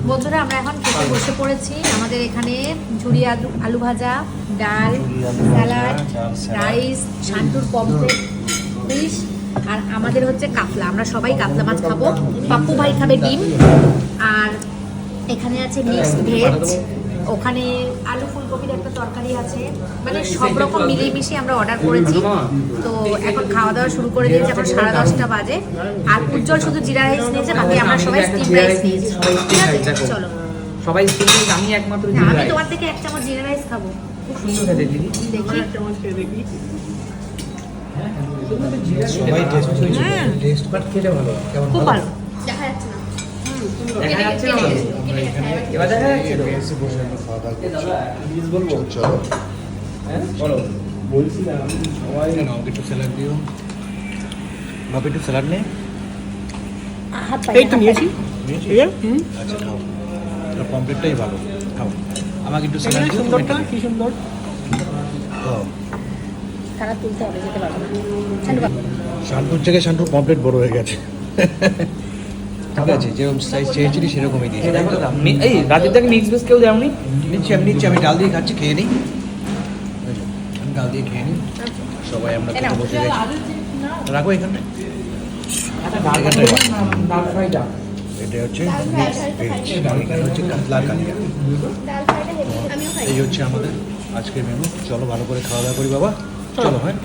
বন্ধুরা আমরা এখন খেতে বসে পড়েছি। আমাদের এখানে ঝুরি আলু ভাজা, ডাল, স্যালাড, রাইস, শান্তুর পমফ্রেট, ফিশ, আর আমাদের হচ্ছে কাতলা। আমরা সবাই কাতলা মাছ খাবো। পাপ্পু ভাই খাবে ডিম, আর এখানে আছে মিক্সড ভেজ, ওখানে আলু ফুলকপির একটা তরকারি আছে, মানে সব রকম মিলিয়ে মিশিয়ে আমরা অর্ডার করেছি। তো এখন খাওয়া দাওয়া শুরু করে দিয়েছি, এখন 10:30 বাজে। আর উজ্জ্বল শুধু জিরা রাইস নিয়েছে, বাকি আমরা সবাই স্টিম রাইস নিয়েছি। চলো সবাই স্টিম রাইস, আমি একমাত্র জিরা আমি রাইস। তোমার থেকে 1 চামচ জিরা রাইস খাবো। খুব সুন্দর খেতে দিদি। দেখি সবাই টেস্ট বাট খেতে ভালো। কেমন খুব ভালো। দেখা যাচ্ছে না, দেখা যাচ্ছে না আমাদের। এবার দেখা যাচ্ছে তো? এসে বসে আমরা খাওয়া দাওয়া করছি। বলবো চলো হ্যাঁ বলো। বলছিলাম সবাই আমাকে একটু স্যালাড দিও। বাবা একটু স্যালাড নে। হাত পাই এই তো নিয়েছি। আচ্ছা খাও, এটা কমপ্লিটটাই ভালো, খাও। আমাকে একটু স্যালাড দিও। সুন্দরটা কি সুন্দর। খাও। খারাপ তুলতে হবে, যেতে পারবো না। শান্টু বাবু, শান্তুর জায়গায় শান্তুর কমপ্লিট বড় হয়ে গেছে। ঠিক আছে, যেরকম সাইজ চেয়েছিলি সেরকমই দিয়েছি। এই রাজীব দাকে মিক্স ভেজ কেউ দেওনি? নিচ্ছি আমি ডাল দিয়ে খাচ্ছি, খেয়ে নিই। আমি ডাল দিয়ে খেয়ে নিই। সবাই আমরা খেতে বসে গেছি। রাখো এখানে। ডাল ফ্রাইটা। এটা হচ্ছে ভেজ, এখানে হচ্ছে কাতলা কালিয়া। এই হচ্ছে আমাদের আজকের মেনু। চলো ভালো করে খাওয়া দাওয়া করি বাবা, চলো। হ্যাঁ।